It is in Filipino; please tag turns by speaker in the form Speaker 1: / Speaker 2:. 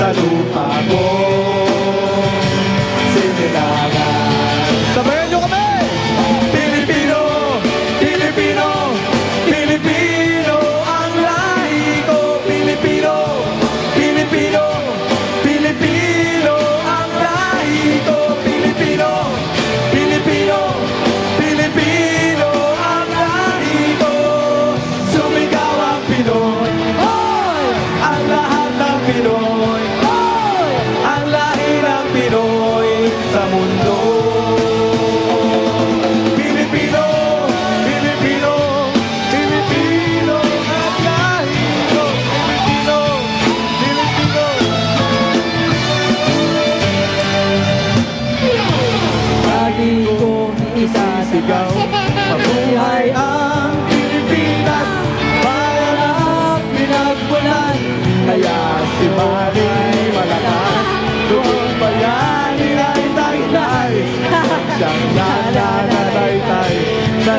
Speaker 1: sa lupa ko sinilangan. Sabayan nyo kami! Pilipino, Pilipino, Pilipino ang lahi ko. Pilipino, Pilipino, Pilipino ang lahi ko. Pilipino, Pilipino, Pilipino ang lahi ko. Sumigaw ang Pinoy, hoy! Ang lahat ng Pinoy, hoy! Ang lahi ng Pinoy sa mundo. Pilipino, Pilipino, Pilipino ang lahi ko. Pilipino, Pilipino. Lagi kong isasigaw, mabuhay ang Pilipinas, para pinagmulan. Kaya si Mari malakas, doon bayani ay taglay, siyang nananaytay sa